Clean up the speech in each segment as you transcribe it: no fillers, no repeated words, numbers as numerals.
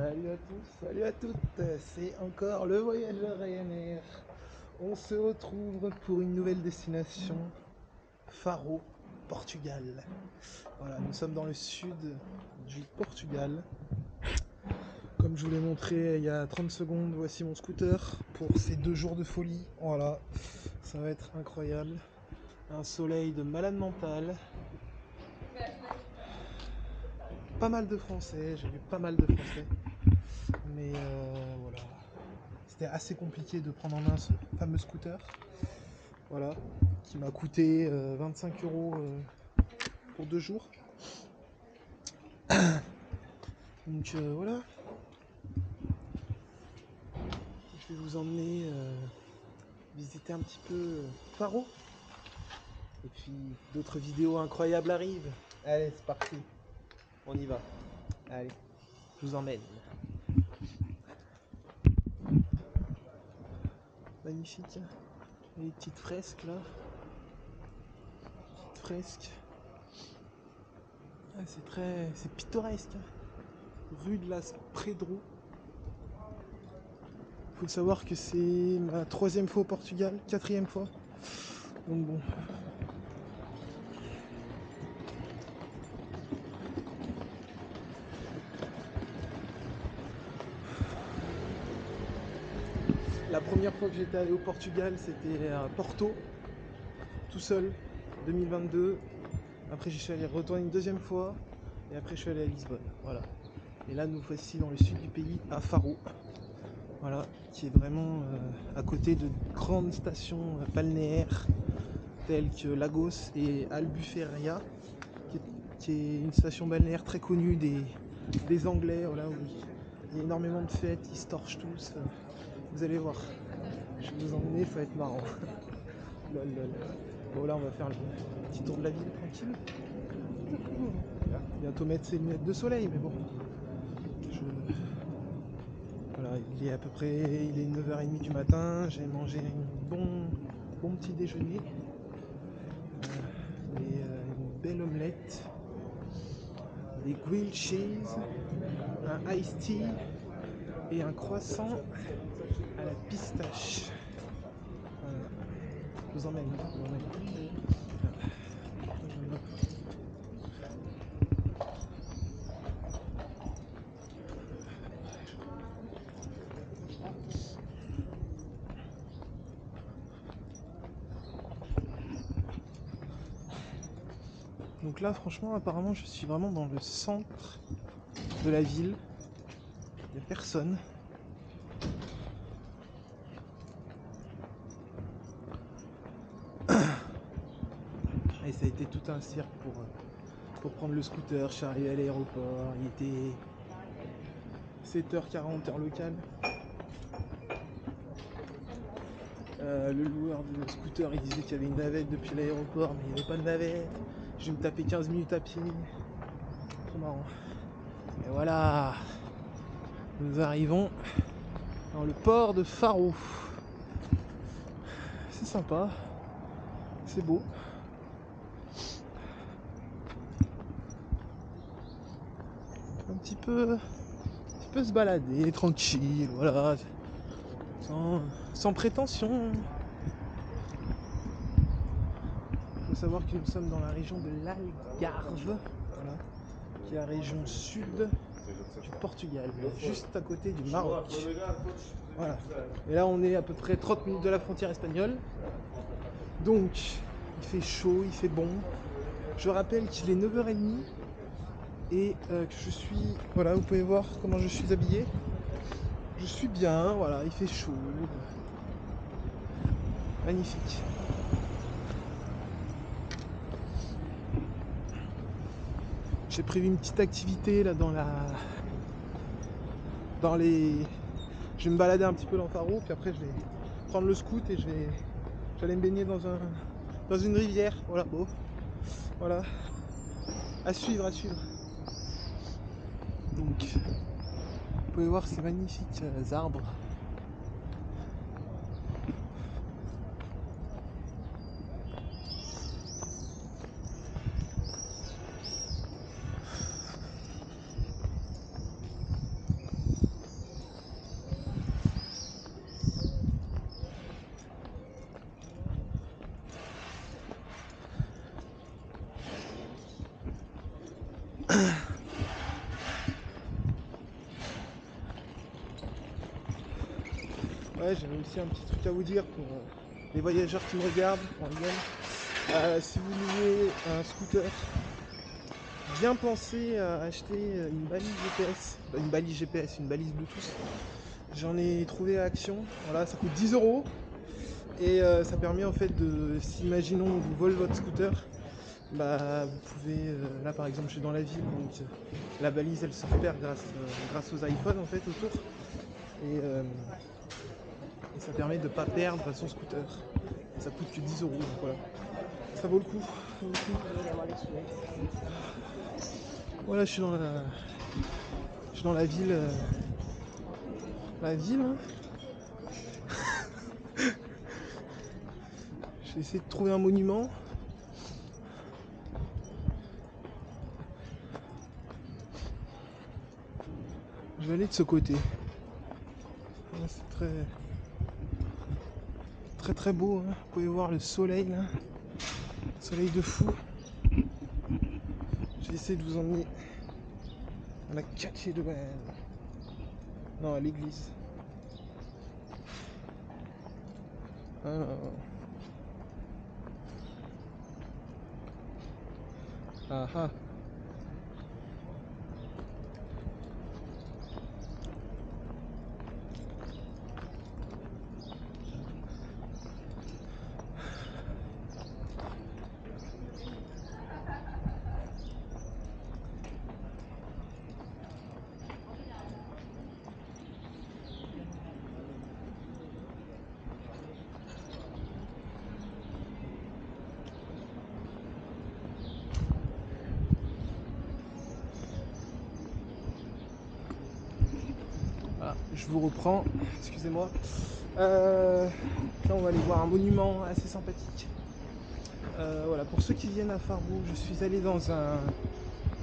Salut à tous, salut à toutes, c'est encore le voyageur Ryanair. On se retrouve pour une nouvelle destination, Faro, Portugal. Voilà, nous sommes dans le sud du Portugal. Comme je vous l'ai montré il y a 30 secondes, voici mon scooter pour ces 2 jours de folie. Voilà, ça va être incroyable. Un soleil de malade mental. Pas mal de Français, j'ai vu pas mal de Français. Mais voilà, c'était assez compliqué de prendre en main ce fameux scooter. Voilà, qui m'a coûté 25 € pour 2 jours. Donc voilà. Je vais vous emmener visiter un petit peu Faro. Et puis d'autres vidéos incroyables arrivent. Allez, c'est parti. On y va. Allez, je vous emmène. Magnifique. Et les petites fresques là. Petites fresques. Ah, c'est pittoresque. Rue de las Pedro. Faut savoir que c'est ma 3e fois au Portugal, 4e fois. Donc bon. La première fois que j'étais allé au Portugal, c'était à Porto, tout seul, 2022. Après, j'y suis allé retourner une 2e fois. Et après, je suis allé à Lisbonne. Voilà. Et là, nous voici dans le sud du pays, à Faro. Voilà, qui est vraiment à côté de grandes stations balnéaires telles que Lagos et Albufeira, qui est une station balnéaire très connue des Anglais. Voilà, où il y a énormément de fêtes, ils se torchent tous. Vous allez voir. Je vais vous emmener, ça va être marrant. Lol, lol. Bon, là, on va faire le petit tour de la ville tranquille. Bientôt mettre ses lunettes de soleil, mais bon. Voilà, il est à peu près 9h30 du matin. J'ai mangé un bon petit déjeuner. Une belle omelette. Des grilled cheese. Un iced tea. Et un croissant à la pistache. Voilà. Je vous emmène. Donc là, franchement, apparemment, je suis vraiment dans le centre de la ville. Il n'y a personne. Et ça a été tout un cirque pour prendre le scooter. Je suis arrivé à l'aéroport. Il était 7h40 heure locale. Le loueur de scooter, il disait qu'il y avait une navette depuis l'aéroport, mais il n'y avait pas de navette. Je vais me taper 15 minutes à pied. Trop marrant. Et voilà, nous arrivons dans le port de Faro. C'est sympa, c'est beau. Un petit peu se balader tranquille, voilà, sans prétention. Il faut savoir que nous sommes dans la région de l'Algarve, voilà, qui est la région sud du Portugal, juste à côté du Maroc. Voilà. Et là, on est à peu près 30 minutes de la frontière espagnole. Donc, il fait chaud, il fait bon. Je rappelle qu'il est 9h30 et que je suis... Voilà, vous pouvez voir comment je suis habillé. Je suis bien, voilà, il fait chaud. Magnifique. J'ai prévu une petite activité là dans les... Je vais me balader un petit peu dans Faro, puis après je vais prendre le scoot et j'allais me baigner dans une rivière. Voilà, beau. Voilà. À suivre, à suivre. Donc, vous pouvez voir ces magnifiques arbres. Ouais, j'avais aussi un petit truc à vous dire pour les voyageurs qui me regardent, pour si vous louez un scooter, bien pensez à acheter une balise GPS, une balise Bluetooth. J'en ai trouvé à Action, voilà, ça coûte 10 € et ça permet en fait de, si imaginons on vous vole votre scooter, bah vous pouvez, là par exemple je suis dans la ville, donc la balise elle se repère grâce aux iPhones en fait autour et ça permet de ne pas perdre son scooter. Et ça coûte que 10 €, donc voilà. Ça vaut le coup. Ça vaut le coup. Voilà, je suis dans la ville. La ville. Hein. Je vais essayer de trouver un monument. Je vais aller de ce côté. C'est très très beau. Hein. Vous pouvez voir le soleil là. Soleil de fou. Je vais essayer de vous emmener à la cathédrale. Non, à l'église. Alors. Ah ah. Voilà, je vous reprends, excusez-moi. Là on va aller voir un monument assez sympathique. Voilà, pour ceux qui viennent à Faro, je suis allé dans un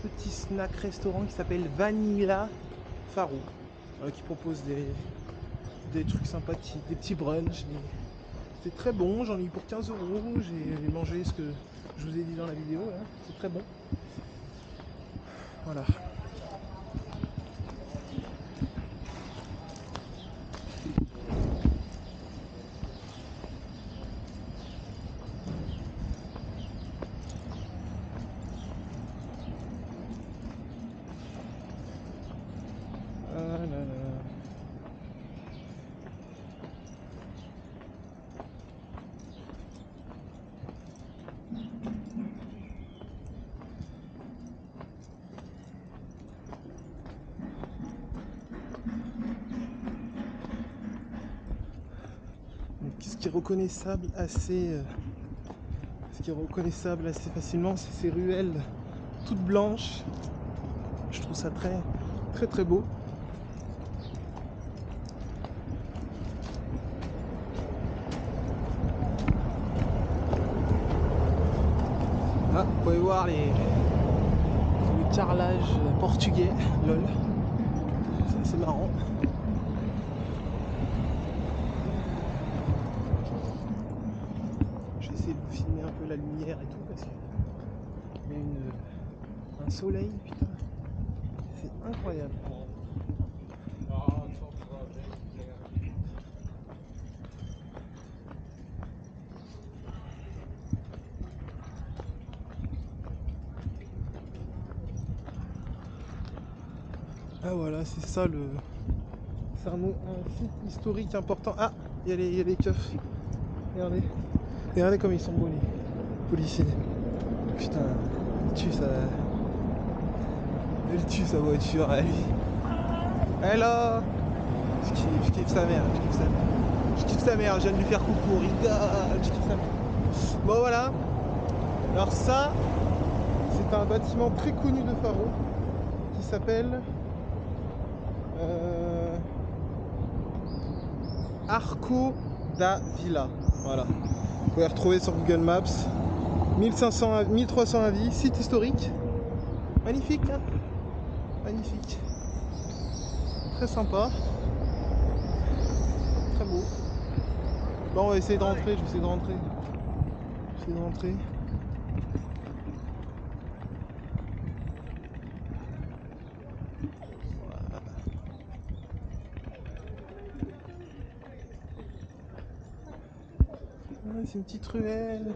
petit snack restaurant qui s'appelle Vanilla Faro, qui propose des trucs sympathiques, des petits brunchs. C'est très bon, j'en ai eu pour 15 €. J'ai mangé ce que je vous ai dit dans la vidéo, là. C'est très bon. Voilà. Ah là là. Donc, ce qui est reconnaissable assez facilement, c'est ces ruelles toutes blanches. Je trouve ça très très très beau. Ah, vous pouvez voir le carrelage portugais, lol. C'est assez marrant. Je vais essayer de vous filmer un peu la lumière et tout parce qu'il y a un soleil, putain. C'est incroyable. Ah voilà, c'est ça c'est un site historique important. Ah, il y a les keufs. Regardez. Regardez comme ils sont beaux les policiers. Putain, il tue sa voiture à lui. Hello. Je kiffe sa mère, je kiffe sa mère, je viens de lui faire coucou, rigole, je kiffe sa mère. Bon voilà. Alors ça, c'est un bâtiment très connu de Faro qui s'appelle Arco da Vila. Voilà. Vous pouvez retrouver sur Google Maps. 1300 avis, site historique. Magnifique, hein. Magnifique. Très sympa. Très beau. Bon, on va essayer de rentrer, je vais essayer de rentrer. c'est une petite ruelle.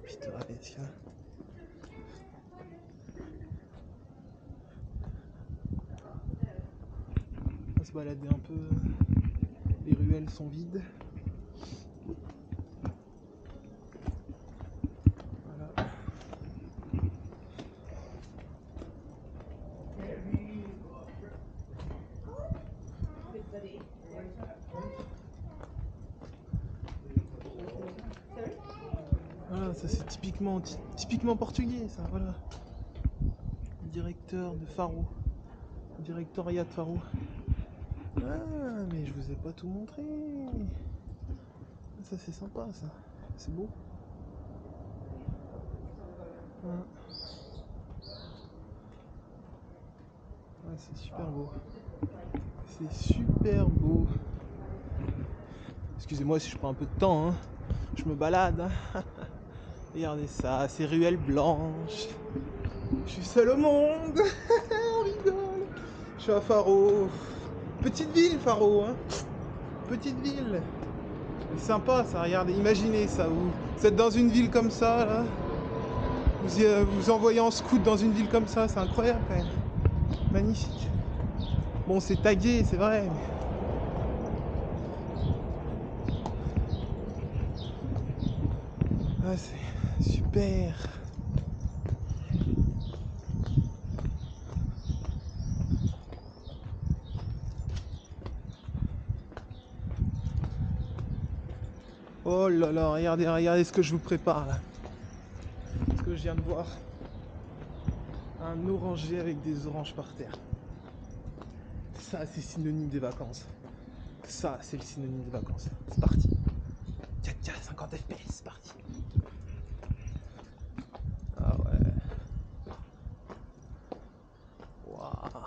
Pittoresque. On va se balader un peu. Les ruelles sont vides. Voilà. Voilà, ça c'est typiquement portugais, ça, voilà. Directeur de Faro. Directoriat de Faro. Ah, mais je vous ai pas tout montré. Ça c'est sympa, ça. C'est beau. Ouais, c'est super beau. C'est super beau. Excusez-moi si je prends un peu de temps, hein. Je me balade. Hein. Regardez ça, ces ruelles blanches. Je suis seul au monde. On rigole. Je suis à Faro. Petite ville, Faro. Hein. Petite ville. C'est sympa ça, regardez, imaginez ça. Vous êtes dans une ville comme ça, là. Vous envoyez en scout dans une ville comme ça, c'est incroyable quand même. Magnifique. Bon, c'est tagué, c'est vrai. Ah, c'est super. Oh là là, regardez ce que je vous prépare là. Ce que je viens de voir. Un oranger avec des oranges par terre. Ça, c'est synonyme des vacances. Ça, c'est le synonyme des vacances. C'est parti. Tiens, 50 FPS, c'est parti. Ah ouais. Waouh.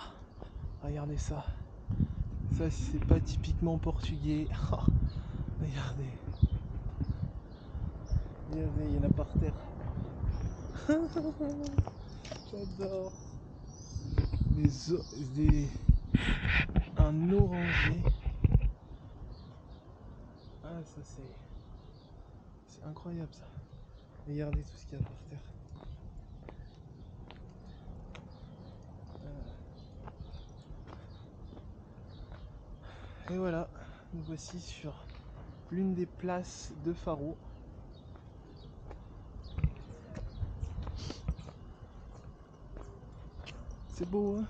Regardez ça. Ça, c'est pas typiquement portugais. Oh, regardez. Regardez, il y en a par terre. J'adore. Un oranger. Ah, ça c'est incroyable ça. Regardez tout ce qu'il y a par terre. Et voilà, nous voici sur l'une des places de Faro. C'est beau, hein.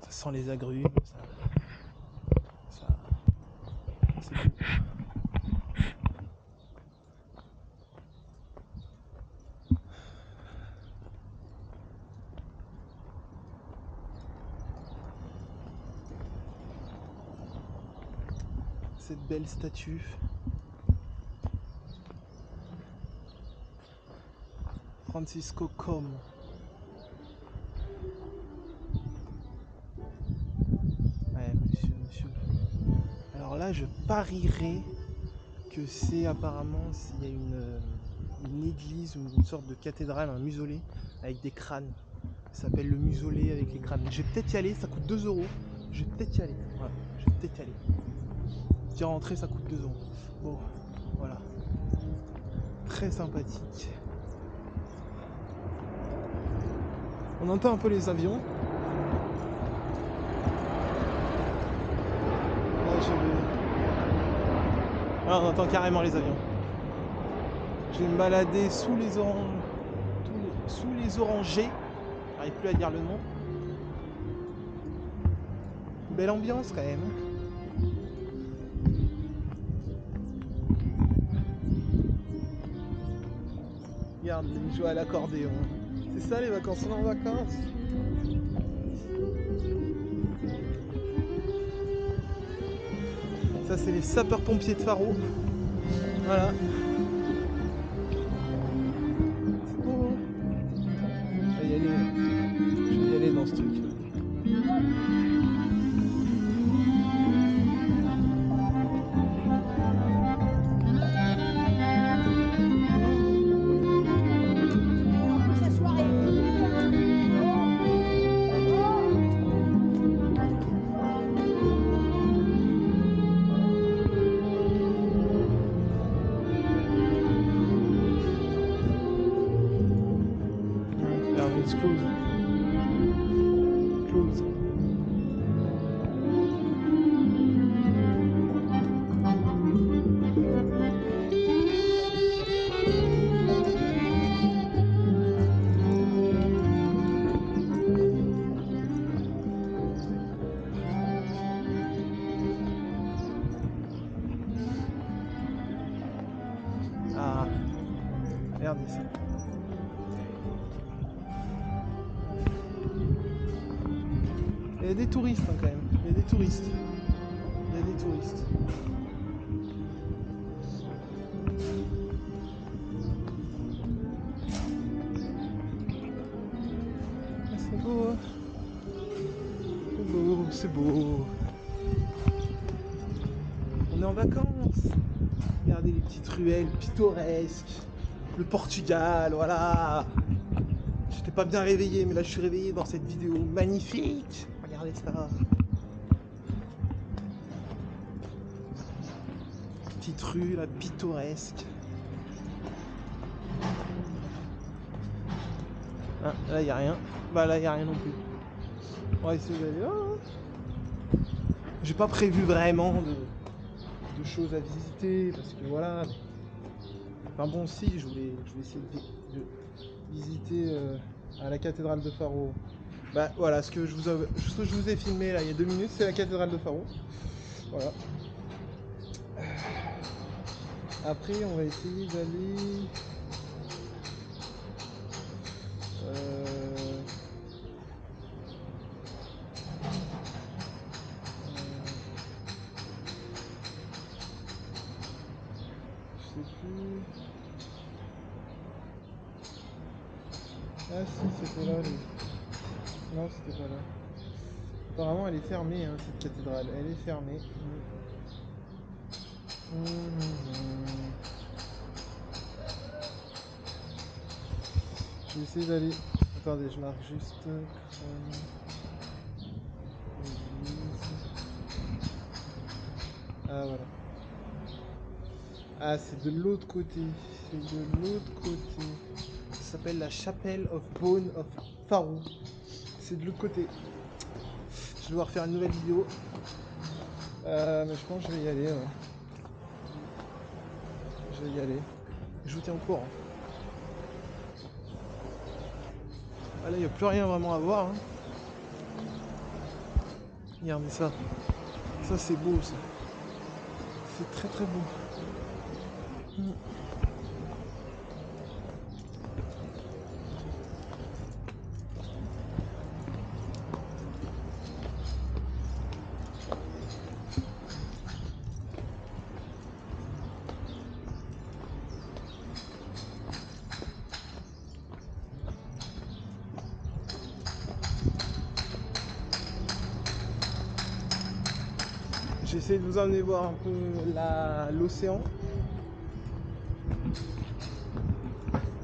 Ça sent les agrumes, ça c'est beau. Cette belle statue. Francisco Comme. Ouais, monsieur. Alors là, je parierais que c'est apparemment s'il y a une église ou une sorte de cathédrale, un mausolée avec des crânes. Ça s'appelle le mausolée avec les crânes. Je vais peut-être y aller, ça coûte 2 €. Je vais peut-être y aller. Voilà, je vais peut-être y aller. Petit rentrer, ça coûte 2 €. Bon, voilà. Très sympathique. On entend un peu les avions. Là, on entend carrément les avions. Je vais me balader sous les orangers. J'arrive plus à dire le nom. Belle ambiance quand même. Regarde, ils jouent à l'accordéon. C'est ça les vacances, on est en vacances. Ça c'est les sapeurs-pompiers de Faro. Voilà. C'est beau. Je vais y aller dans ce truc. Regardez ça. Il y a des touristes hein, quand même. Il y a des touristes. Il y a des touristes. Ah, c'est beau, hein. C'est beau, c'est beau. On est en vacances. Regardez les petites ruelles pittoresques. Le Portugal, voilà. J'étais pas bien réveillé, mais là je suis réveillé dans cette vidéo magnifique. Regardez ça. Petite rue, là, pittoresque. Ah, là il y a rien. Bah là il y a rien non plus. On va essayer d'aller là. J'ai pas prévu vraiment de choses à visiter parce que voilà. Enfin bon, si, je voulais essayer de visiter à la cathédrale de Faro. Bah voilà, ce que je vous ai filmé là il y a 2 minutes, c'est la cathédrale de Faro. Voilà. Après, on va essayer d'aller. Je sais plus. Ah si, c'était là. Non, c'était pas là. Apparemment, elle est fermée, hein, cette cathédrale. Elle est fermée. Je vais essayer d'aller. Attendez, je marque juste. Ah voilà. Ah, c'est de l'autre côté. C'est de l'autre côté. Ça s'appelle la Chapel of Bone of Faro. C'est de l'autre côté. Je vais devoir faire une nouvelle vidéo. Mais je pense que je vais y aller. Ouais. Je vais y aller. Je vous tiens au courant. Ah là, il n'y a plus rien vraiment à voir. Hein. Regardez ça. Ça, c'est beau, ça. C'est très très beau. J'essaie de vous emmener voir un peu l'océan.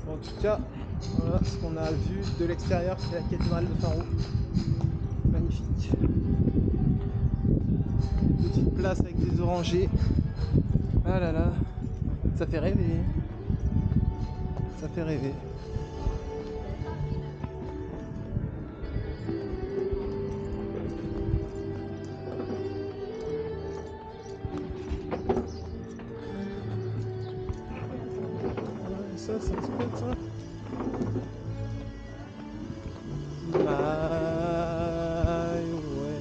En tout cas, voilà ce qu'on a vu de l'extérieur, c'est la cathédrale de Faro. Magnifique. Petite place avec des orangers. Ah là là, ça fait rêver. Ça fait rêver. Ça, c'est un spot, ça. My way.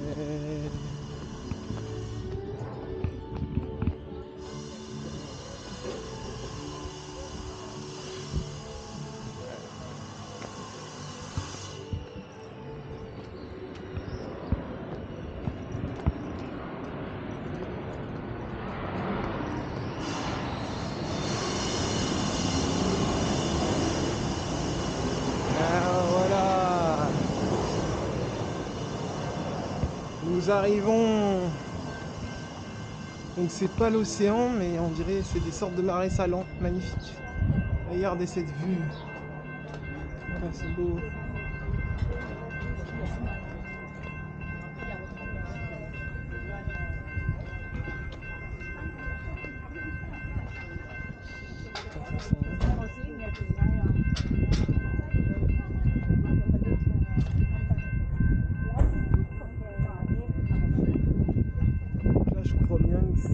Voilà. Nous arrivons. Donc c'est pas l'océan, mais on dirait c'est des sortes de marais salants. Magnifique. Regardez cette vue. Ah, c'est beau. Là, je crois bien que c'est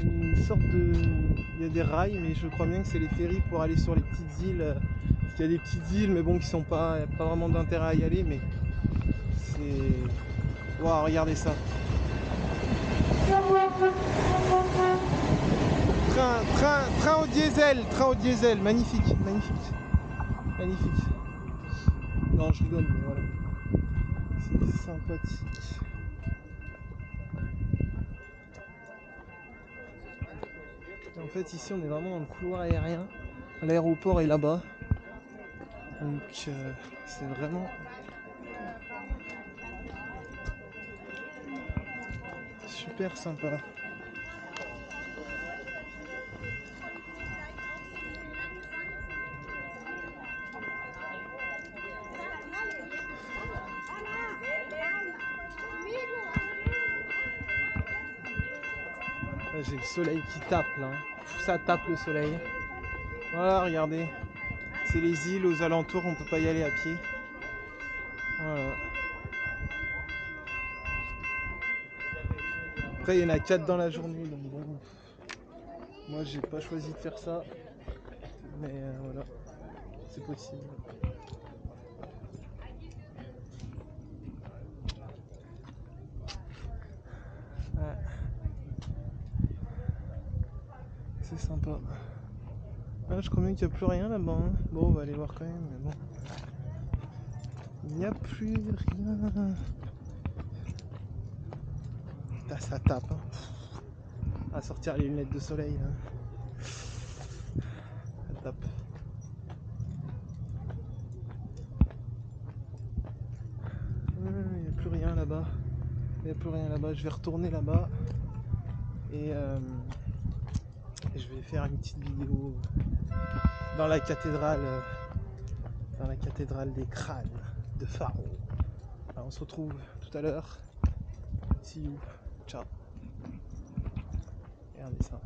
une sorte de. Il y a des rails, mais je crois bien que c'est les ferries pour aller sur les petites îles. Parce qu'il y a des petites îles, mais bon, qui sont pas. Il n'y a pas vraiment d'intérêt à y aller, mais c'est. Waouh, regardez ça. Très train au diesel, magnifique, magnifique, magnifique. Non, je rigole, mais voilà, c'est sympathique. Et en fait, ici, on est vraiment dans le couloir aérien. L'aéroport est là-bas, donc c'est vraiment super sympa. Là, j'ai le soleil qui tape là. Ça tape le soleil. Voilà, regardez. C'est les îles aux alentours, on peut pas y aller à pied. Voilà. Après, il y en a 4 dans la journée, donc bon. Moi, j'ai pas choisi de faire ça. Mais voilà, c'est possible. Ouais. C'est sympa. Ah, je crois bien qu'il n'y a plus rien là-bas. Hein. Bon, on va aller voir quand même, mais bon. Il n'y a plus rien. Putain, ça tape. Hein. À sortir les lunettes de soleil. Hein. Ça tape. Il n'y a plus rien là-bas. Il n'y a plus rien là-bas. Je vais retourner là-bas. Et je vais faire une petite vidéo dans la cathédrale. Dans la cathédrale des crânes de Faro. Alors, on se retrouve tout à l'heure. See you. Ciao. Regardez ça.